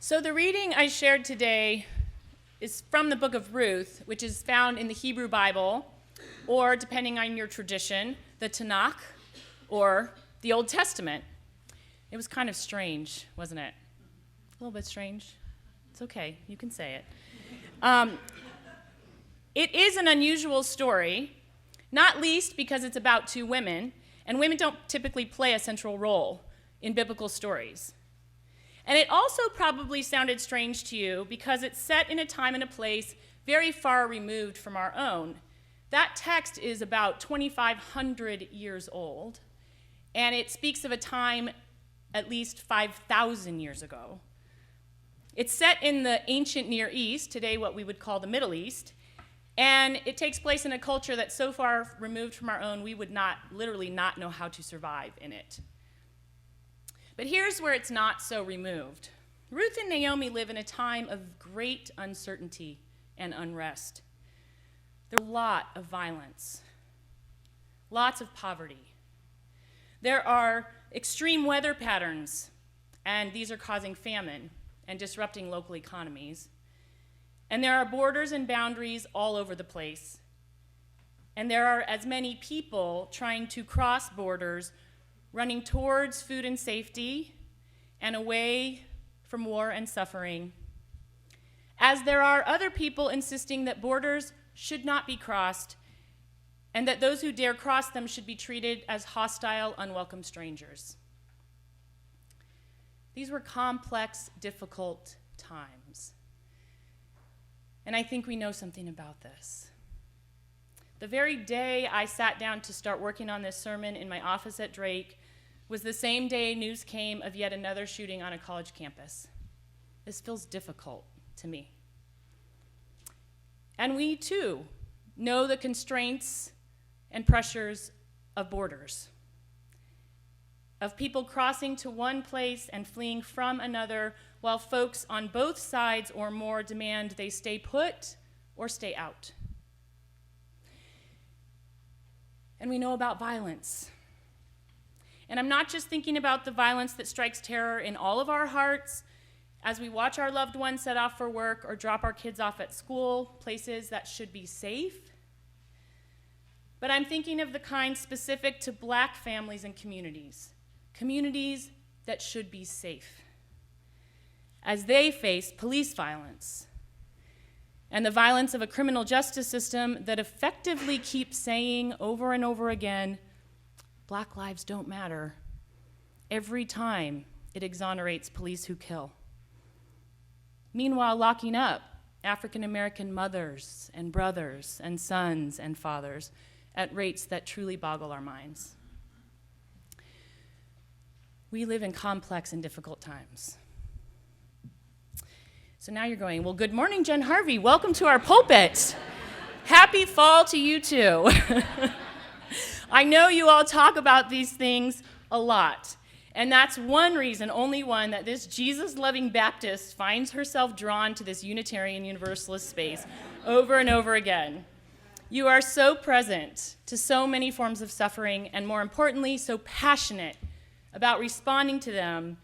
So the reading I shared today is from the book of Ruth, which is found in the Hebrew Bible, or depending on your tradition, the Tanakh, or the Old Testament. It was kind of strange, wasn't it? A little bit strange. It's okay, you can say it. It is an unusual story, not least because it's about two women, and women don't typically play a central role in biblical stories. And it also probably sounded strange to you because it's set in a time and a place very far removed from our own. That text is about 2,500 years old, and it speaks of a time at least 5,000 years ago. It's set in the ancient Near East, today what we would call the Middle East, and it takes place in a culture that's so far removed from our own we would literally not know how to survive in it. But here's where it's not so removed. Ruth and Naomi live in a time of great uncertainty and unrest. There's a lot of violence, lots of poverty. There are extreme weather patterns, and these are causing famine and disrupting local economies. And there are borders and boundaries all over the place. And there are as many people trying to cross borders, running towards food and safety and away from war and suffering, as there are other people insisting that borders should not be crossed and that those who dare cross them should be treated as hostile, unwelcome strangers. These were complex, difficult times. And I think we know something about this. The very day I sat down to start working on this sermon in my office at Drake was the same day news came of yet another shooting on a college campus. This feels difficult to me. And we, too, know the constraints and pressures of borders, of people crossing to one place and fleeing from another, while folks on both sides or more demand they stay put or stay out. And we know about violence. And I'm not just thinking about the violence that strikes terror in all of our hearts as we watch our loved ones set off for work or drop our kids off at school, places that should be safe. But I'm thinking of the kind specific to Black families and communities that should be safe, as they face police violence and the violence of a criminal justice system that effectively keeps saying over and over again, Black lives don't matter, every time it exonerates police who kill. Meanwhile, locking up African American mothers and brothers and sons and fathers at rates that truly boggle our minds. We live in complex and difficult times. So now you're going, well, good morning, Jen Harvey. Welcome to our pulpit. Happy fall to you too. I know you all talk about these things a lot. And that's one reason, only one, that this Jesus-loving Baptist finds herself drawn to this Unitarian Universalist space over and over again. You are so present to so many forms of suffering, and more importantly, so passionate about responding to them,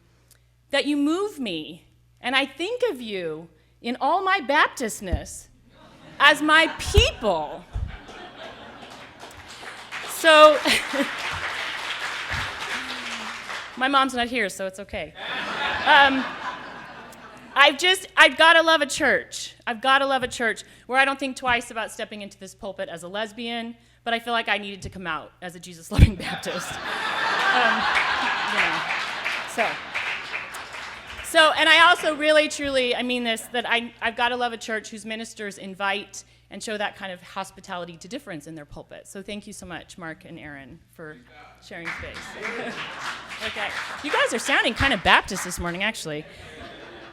that you move me. And I think of you in all my Baptistness as my people. So, my mom's not here, so it's okay. I've got to love a church. I've got to love a church where I don't think twice about stepping into this pulpit as a lesbian, but I feel like I needed to come out as a Jesus-loving Baptist. So, and I also really, truly, I mean this, that I've got to love a church whose ministers invite and show that kind of hospitality to difference in their pulpit. So thank you so much, Mark and Aaron, for sharing space. Okay, you guys are sounding kind of Baptist this morning, actually.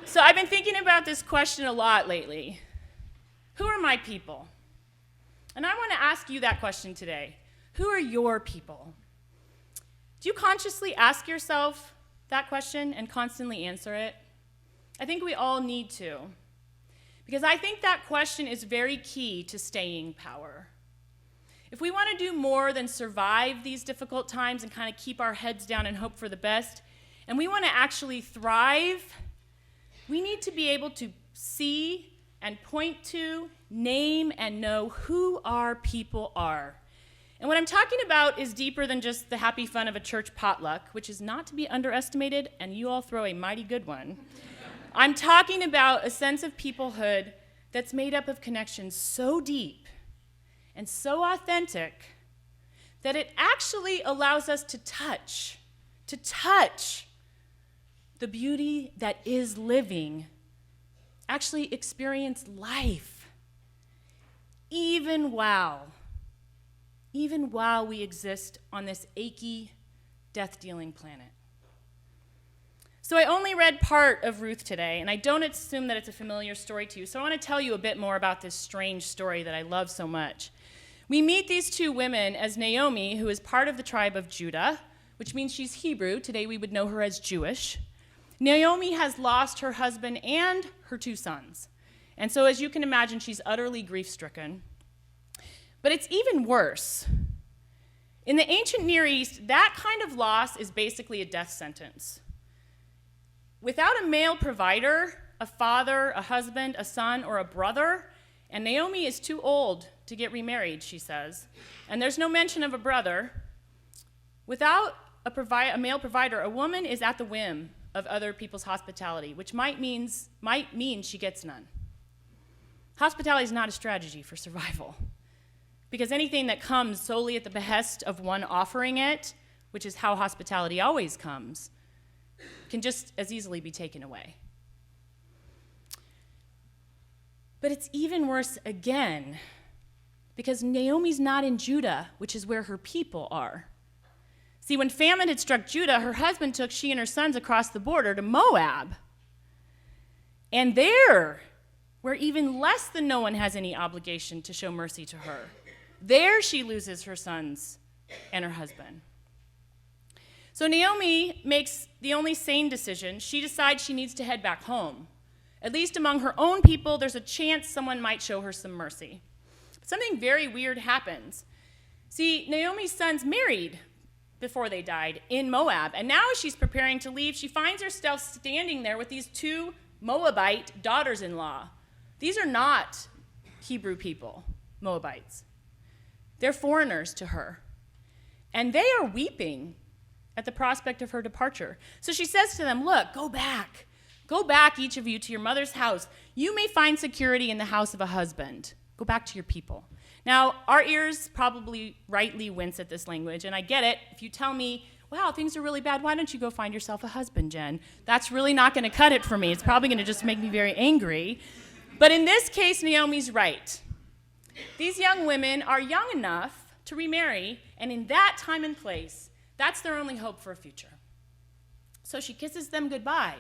So I've been thinking about this question a lot lately. Who are my people? And I want to ask you that question today. Who are your people? Do you consciously ask yourself that question and constantly answer it? I think we all need to, because I think that question is very key to staying power. If we want to do more than survive these difficult times and kind of keep our heads down and hope for the best, and we want to actually thrive, We need to be able to see and point to, name, and know who our people are. And what I'm talking about is deeper than just the happy fun of a church potluck, which is not to be underestimated, and you all throw a mighty good one. I'm talking about a sense of peoplehood that's made up of connections so deep and so authentic that it actually allows us to touch the beauty that is living, actually experience life, even while we exist on this achy, death-dealing planet. So I only read part of Ruth today, and I don't assume that it's a familiar story to you, so I want to tell you a bit more about this strange story that I love so much. We meet these two women as Naomi, who is part of the tribe of Judah, which means she's Hebrew. Today we would know her as Jewish. Naomi has lost her husband and her two sons. And so as you can imagine, she's utterly grief-stricken. But it's even worse. In the ancient Near East, that kind of loss is basically a death sentence. Without a male provider, a father, a husband, a son, or a brother, and Naomi is too old to get remarried, she says, and there's no mention of a brother, without a male provider, a woman is at the whim of other people's hospitality, which might mean she gets none. Hospitality is not a strategy for survival, because anything that comes solely at the behest of one offering it, which is how hospitality always comes, can just as easily be taken away. But it's even worse again, because Naomi's not in Judah, which is where her people are. See, when famine had struck Judah, her husband took she and her sons across the border to Moab. And there, where even less than no one has any obligation to show mercy to her, there she loses her sons and her husband. So Naomi makes the only sane decision. She decides she needs to head back home. At least among her own people, there's a chance someone might show her some mercy. But something very weird happens. See, Naomi's sons married before they died in Moab, and now as she's preparing to leave, she finds herself standing there with these two Moabite daughters-in-law. These are not Hebrew people, Moabites. They're foreigners to her, and they are weeping at the prospect of her departure. So she says to them, look, go back, each of you, to your mother's house. You may find security in the house of a husband. Go back to your people. Now, our ears probably rightly wince at this language, and I get it. If you tell me, wow, things are really bad, why don't you go find yourself a husband, Jen? That's really not going to cut it for me. It's probably going to just make me very angry. But in this case, Naomi's right. These young women are young enough to remarry, and in that time and place, that's their only hope for a future. So she kisses them goodbye.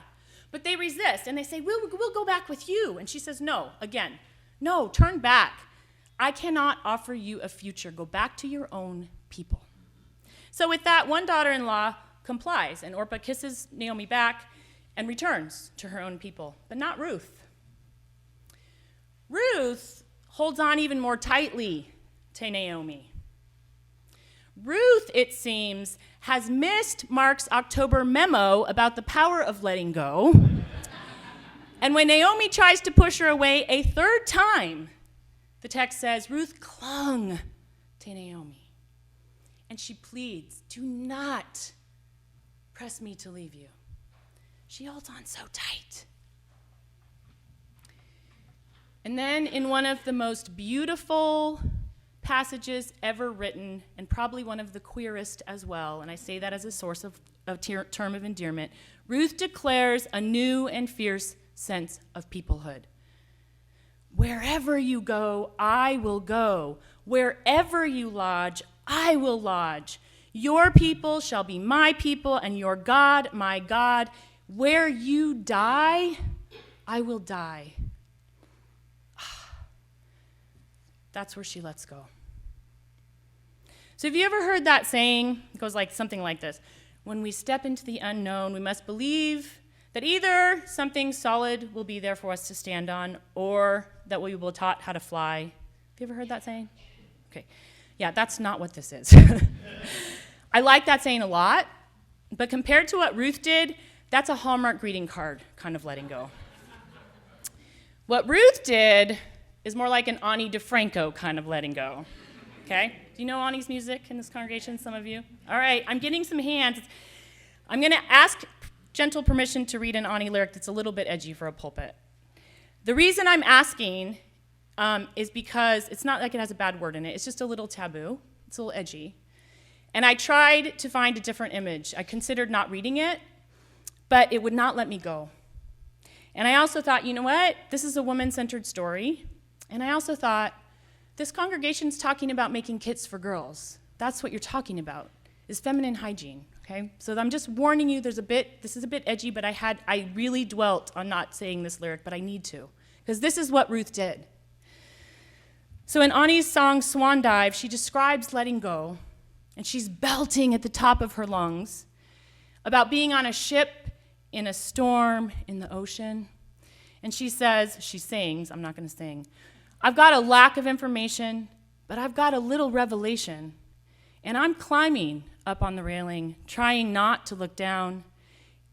But they resist, and they say, we'll go back with you. And she says, no, again, no, turn back. I cannot offer you a future. Go back to your own people. So with that, one daughter-in-law complies, and Orpah kisses Naomi back and returns to her own people, but not Ruth. Ruth holds on even more tightly to Naomi. Ruth, it seems, has missed Mark's October memo about the power of letting go. And when Naomi tries to push her away a third time, the text says, Ruth clung to Naomi. And she pleads, do not press me to leave you. She holds on so tight. And then in one of the most beautiful passages ever written, and probably one of the queerest as well, and I say that as a source of term of endearment, Ruth declares a new and fierce sense of peoplehood. Wherever you go, I will go. Wherever you lodge, I will lodge. Your people shall be my people, and your God, my God. Where you die, I will die. That's where she lets go. So have you ever heard that saying? It goes like something like this. When we step into the unknown, we must believe that either something solid will be there for us to stand on, or that we will be taught how to fly. Have you ever heard that saying? Okay. Yeah, that's not what this is. I like that saying a lot, but compared to what Ruth did, that's a Hallmark greeting card kind of letting go. What Ruth did is more like an Ani DeFranco kind of letting go, okay? Do you know Ani's music in this congregation, some of you? All right, I'm getting some hands. I'm going to ask gentle permission to read an Ani lyric that's a little bit edgy for a pulpit. The reason I'm asking is because it's not like it has a bad word in it. It's just a little taboo. It's a little edgy. And I tried to find a different image. I considered not reading it, but it would not let me go. And I also thought, you know what? This is a woman-centered story. And I also thought, this congregation's talking about making kits for girls. That's what you're talking about, is feminine hygiene, okay? So I'm just warning you, this is a bit edgy, but I really dwelt on not saying this lyric, but I need to, because this is what Ruth did. So in Ani's song, Swan Dive, she describes letting go, and she's belting at the top of her lungs about being on a ship in a storm in the ocean. And she sings, I'm not going to sing, I've got a lack of information, but I've got a little revelation. And I'm climbing up on the railing, trying not to look down,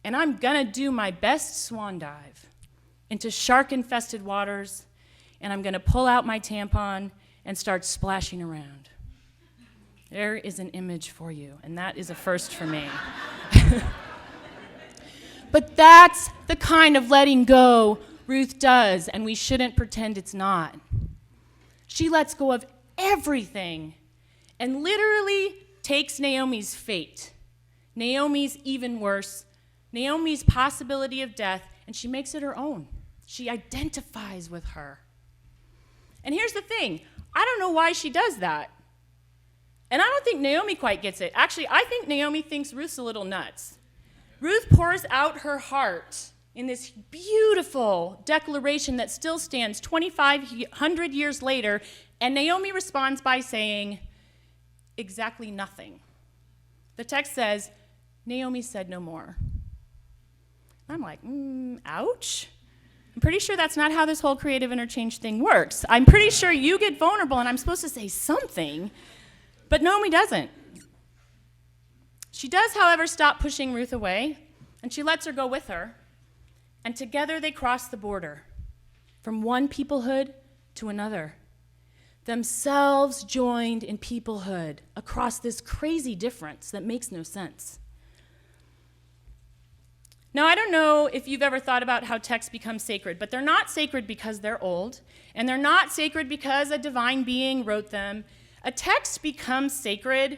and I'm going to do my best swan dive into shark-infested waters, and I'm going to pull out my tampon and start splashing around. There is an image for you, and that is a first for me. But that's the kind of letting go Ruth does, and we shouldn't pretend it's not. She lets go of everything and literally takes Naomi's fate, Naomi's even worse, Naomi's possibility of death, and she makes it her own. She identifies with her. And here's the thing, I don't know why she does that. And I don't think Naomi quite gets it. Actually, I think Naomi thinks Ruth's a little nuts. Ruth pours out her heart in this beautiful declaration that still stands 2,500 years later, and Naomi responds by saying exactly nothing. The text says, Naomi said no more. I'm like, ouch. I'm pretty sure that's not how this whole creative interchange thing works. I'm pretty sure you get vulnerable and I'm supposed to say something, but Naomi doesn't. She does, however, stop pushing Ruth away, and she lets her go with her, and together they cross the border from one peoplehood to another, themselves joined in peoplehood across this crazy difference that makes no sense. Now, I don't know if you've ever thought about how texts become sacred, but they're not sacred because they're old, and they're not sacred because a divine being wrote them. A text becomes sacred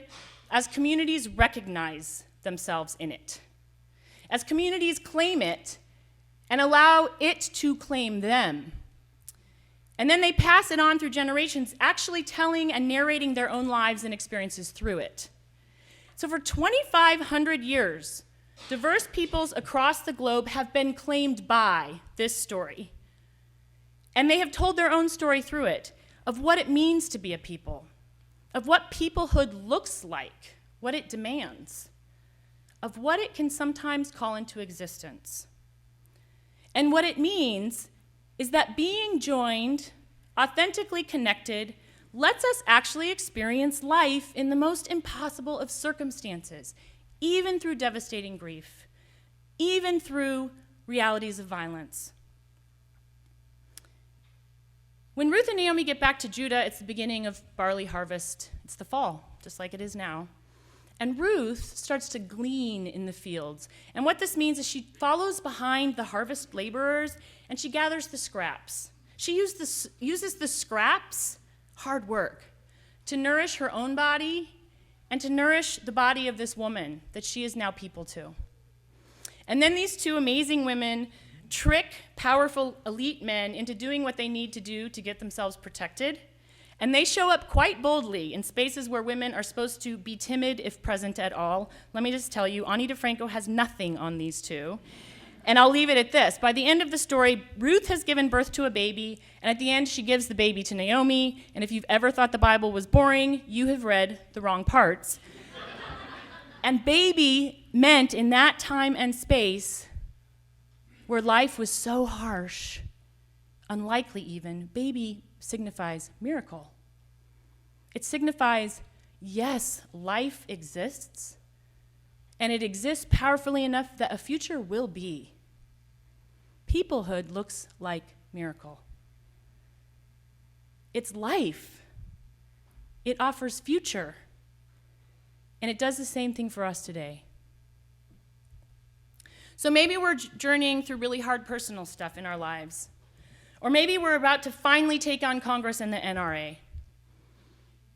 as communities recognize themselves in it, as communities claim it and allow it to claim them. And then they pass it on through generations, actually telling and narrating their own lives and experiences through it. So for 2,500 years, diverse peoples across the globe have been claimed by this story. And they have told their own story through it, of what it means to be a people, of what peoplehood looks like, what it demands, of what it can sometimes call into existence. And what it means is that being joined, authentically connected, lets us actually experience life in the most impossible of circumstances, even through devastating grief, even through realities of violence. When Ruth and Naomi get back to Judah, it's the beginning of barley harvest. It's the fall, just like it is now. And Ruth starts to glean in the fields. And what this means is she follows behind the harvest laborers, and she gathers the scraps. She uses the scraps, hard work, to nourish her own body and to nourish the body of this woman that she is now people to. And then these two amazing women trick powerful elite men into doing what they need to do to get themselves protected. And they show up quite boldly in spaces where women are supposed to be timid if present at all. Let me just tell you, Ani DeFranco has nothing on these two. And I'll leave it at this. By the end of the story, Ruth has given birth to a baby, and at the end she gives the baby to Naomi. And if you've ever thought the Bible was boring, you have read the wrong parts. And baby meant in that time and space where life was so harsh, unlikely even, baby signifies miracle. It signifies, yes, life exists, and it exists powerfully enough that a future will be. Peoplehood looks like miracle. It's life. It offers future. And it does the same thing for us today. So maybe we're journeying through really hard personal stuff in our lives. Or maybe we're about to finally take on Congress and the NRA.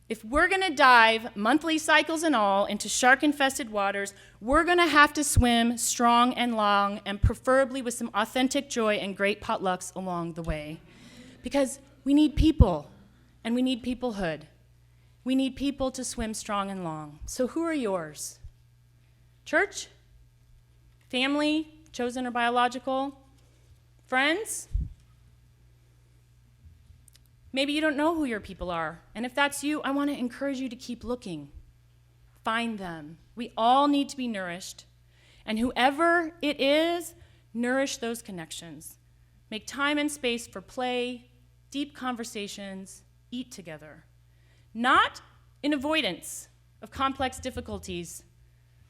If we're going to dive, monthly cycles and all, into shark-infested waters, we're going to have to swim strong and long, and preferably with some authentic joy and great potlucks along the way. Because we need people, and we need peoplehood. We need people to swim strong and long. So who are yours? Church? Family, chosen or biological? Friends? Maybe you don't know who your people are. And if that's you, I want to encourage you to keep looking. Find them. We all need to be nourished. And whoever it is, nourish those connections. Make time and space for play, deep conversations, eat together. Not in avoidance of complex difficulties,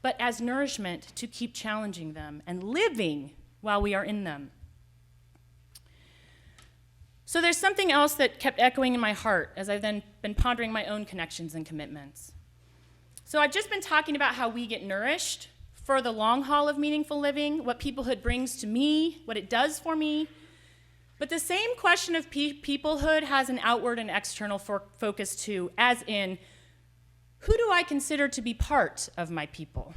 but as nourishment to keep challenging them and living while we are in them. So there's something else that kept echoing in my heart as I've then been pondering my own connections and commitments. So I've just been talking about how we get nourished for the long haul of meaningful living, what peoplehood brings to me, what it does for me. But the same question of peoplehood has an outward and external focus too, as in, who do I consider to be part of my people?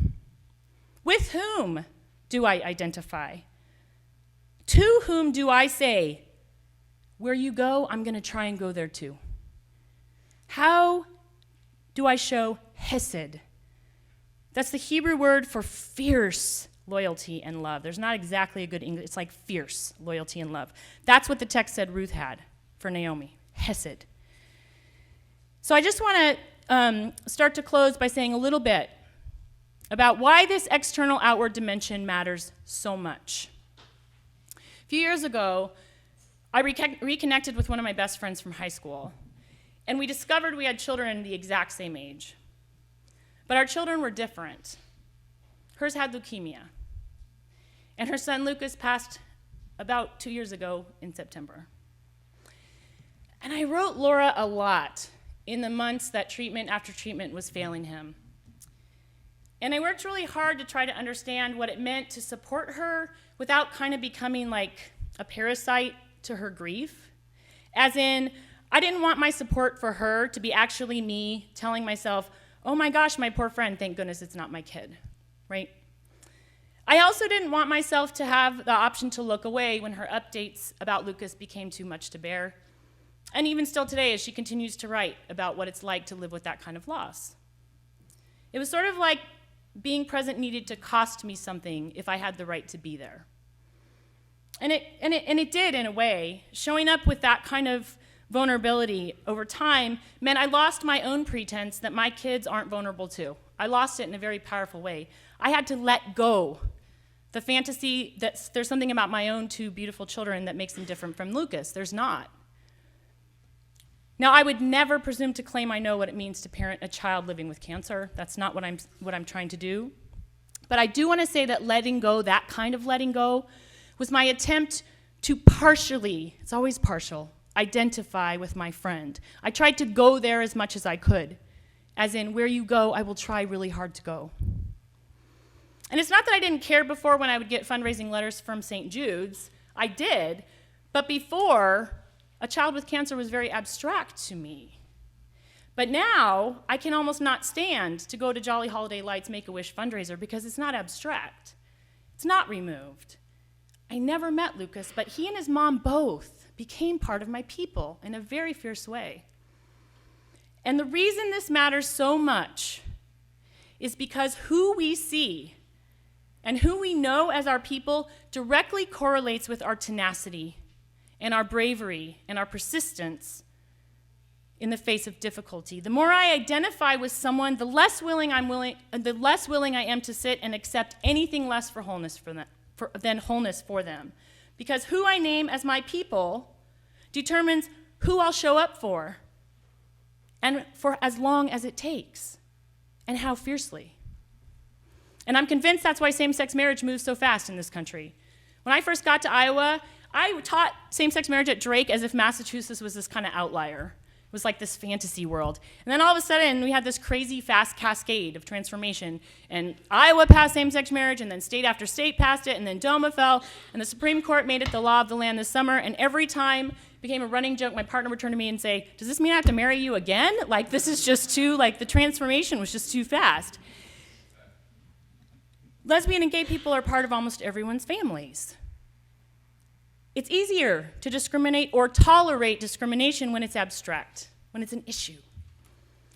With whom do I identify? To whom do I say, where you go, I'm going to try and go there too? How do I show hesed? That's the Hebrew word for fierce loyalty and love. There's not exactly a good English, it's like fierce loyalty and love. That's what the text said Ruth had for Naomi, hesed. So I just want to start to close by saying a little bit about why this external outward dimension matters so much. A few years ago, I reconnected with one of my best friends from high school, and we discovered we had children the exact same age. But our children were different. Hers had leukemia, and her son Lucas passed about 2 years ago in September. And I wrote Laura a lot in the months that treatment after treatment was failing him. And I worked really hard to try to understand what it meant to support her without kind of becoming like a parasite to her grief. As in, I didn't want my support for her to be actually me telling myself, oh my gosh, my poor friend, thank goodness it's not my kid, right? I also didn't want myself to have the option to look away when her updates about Lucas became too much to bear. And even still today, as she continues to write about what it's like to live with that kind of loss. It was sort of like being present needed to cost me something if I had the right to be there. And it did, in a way. Showing up with that kind of vulnerability over time meant I lost my own pretense that my kids aren't vulnerable too. I lost it in a very powerful way. I had to let go the fantasy that there's something about my own two beautiful children that makes them different from Lucas. There's not. Now, I would never presume to claim I know what it means to parent a child living with cancer. That's not what I'm trying to do. But I do want to say that letting go, that kind of letting go, was my attempt to partially, it's always partial, identify with my friend. I tried to go there as much as I could, as in, where you go, I will try really hard to go. And it's not that I didn't care before when I would get fundraising letters from St. Jude's. I did, but before, a child with cancer was very abstract to me. But now, I can almost not stand to go to Jolly Holiday Lights Make-A-Wish fundraiser because it's not abstract. It's not removed. I never met Lucas, but he and his mom both became part of my people in a very fierce way. And the reason this matters so much is because who we see and who we know as our people directly correlates with our tenacity and our bravery and our persistence in the face of difficulty. The more I identify with someone, the less willing I am to sit and accept anything less for wholeness than wholeness for them. Because who I name as my people determines who I'll show up for, and for as long as it takes, and how fiercely. And I'm convinced that's why same-sex marriage moves so fast in this country. When I first got to Iowa, I taught same-sex marriage at Drake as if Massachusetts was this kind of outlier. It was like this fantasy world. And then all of a sudden, we had this crazy fast cascade of transformation. And Iowa passed same-sex marriage, and then state after state passed it, and then DOMA fell, and the Supreme Court made it the law of the land this summer. And every time it became a running joke, my partner would turn to me and say, does this mean I have to marry you again? Like, this is just too, like, the transformation was just too fast. Lesbian and gay people are part of almost everyone's families. It's easier to discriminate or tolerate discrimination when it's abstract, when it's an issue.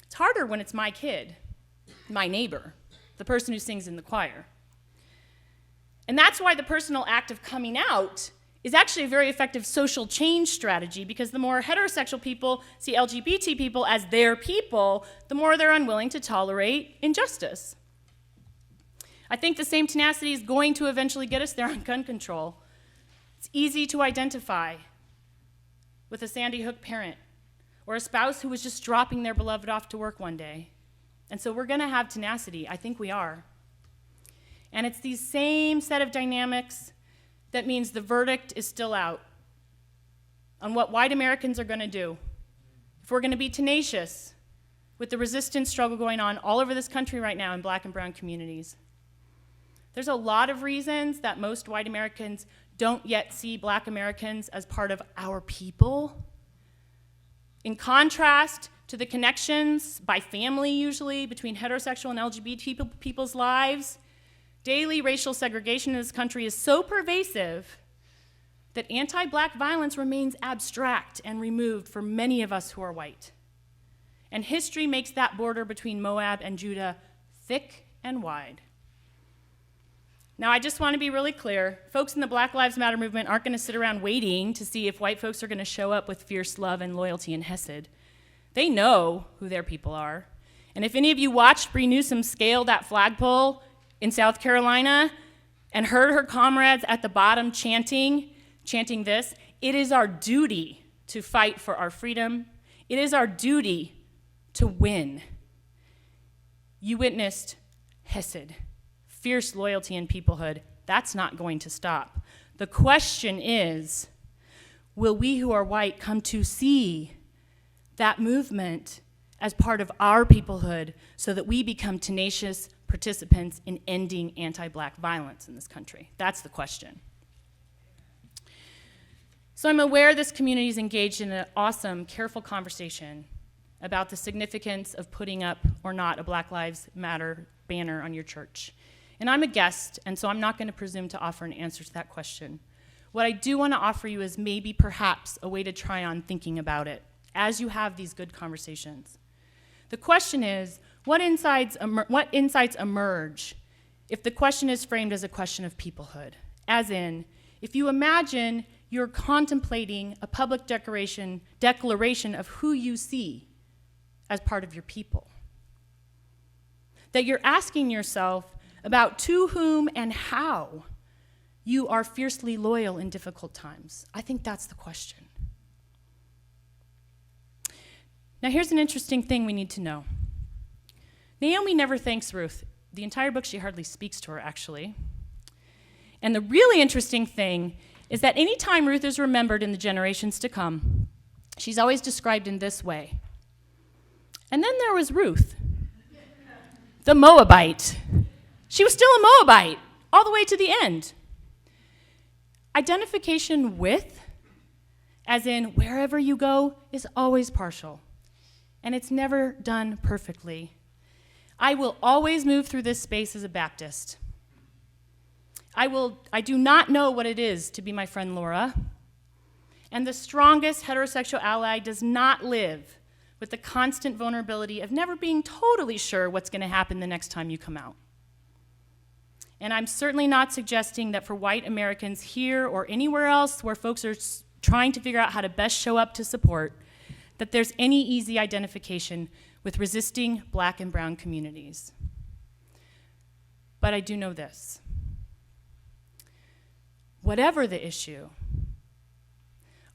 It's harder when it's my kid, my neighbor, the person who sings in the choir. And that's why the personal act of coming out is actually a very effective social change strategy, because the more heterosexual people see LGBT people as their people, the more they're unwilling to tolerate injustice. I think the same tenacity is going to eventually get us there on gun control. It's easy to identify with a Sandy Hook parent or a spouse who was just dropping their beloved off to work one day. And so we're going to have tenacity. I think we are. And it's these same set of dynamics that means the verdict is still out on what white Americans are going to do. If we're going to be tenacious with the resistance struggle going on all over this country right now in black and brown communities. There's a lot of reasons that most white Americans don't yet see black Americans as part of our people. In contrast to the connections by family, usually, between heterosexual and LGBT people's lives, daily racial segregation in this country is so pervasive that anti-black violence remains abstract and removed for many of us who are white. And history makes that border between Moab and Judah thick and wide. Now, I just want to be really clear. Folks in the Black Lives Matter movement aren't going to sit around waiting to see if white folks are going to show up with fierce love and loyalty and hesed. They know who their people are. And if any of you watched Bree Newsom scale that flagpole in South Carolina and heard her comrades at the bottom chanting this, it is our duty to fight for our freedom. It is our duty to win. You witnessed hesed. Fierce loyalty and peoplehood, that's not going to stop. The question is, will we who are white come to see that movement as part of our peoplehood so that we become tenacious participants in ending anti-black violence in this country? That's the question. So I'm aware this community is engaged in an awesome, careful conversation about the significance of putting up or not a Black Lives Matter banner on your church. And I'm a guest, and so I'm not going to presume to offer an answer to that question. What I do want to offer you is maybe perhaps a way to try on thinking about it as you have these good conversations. The question is, what insights emerge if the question is framed as a question of peoplehood? As in, if you imagine you're contemplating a public declaration of who you see as part of your people. That you're asking yourself about to whom and how you are fiercely loyal in difficult times. I think that's the question. Now here's an interesting thing we need to know. Naomi never thanks Ruth. The entire book, she hardly speaks to her, actually. And the really interesting thing is that anytime Ruth is remembered in the generations to come, she's always described in this way. And then there was Ruth, the Moabite. She was still a Moabite all the way to the end. Identification with, as in wherever you go, is always partial, and it's never done perfectly. I will always move through this space as a Baptist. I do not know what it is to be my friend Laura, and the strongest heterosexual ally does not live with the constant vulnerability of never being totally sure what's going to happen the next time you come out. And I'm certainly not suggesting that for white Americans here or anywhere else where folks are trying to figure out how to best show up to support, that there's any easy identification with resisting black and brown communities. But I do know this. Whatever the issue,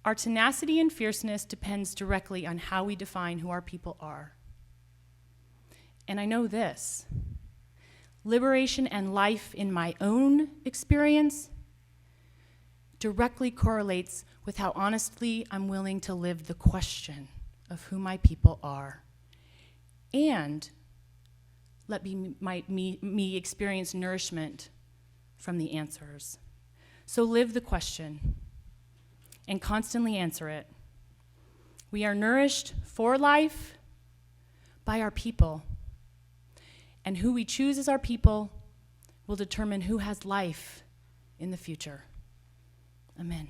our tenacity and fierceness depends directly on how we define who our people are. And I know this. Liberation and life in my own experience directly correlates with how honestly I'm willing to live the question of who my people are, and let me experience nourishment from the answers. So live the question and constantly answer it. We are nourished for life by our people, and who we choose as our people will determine who has life in the future. Amen.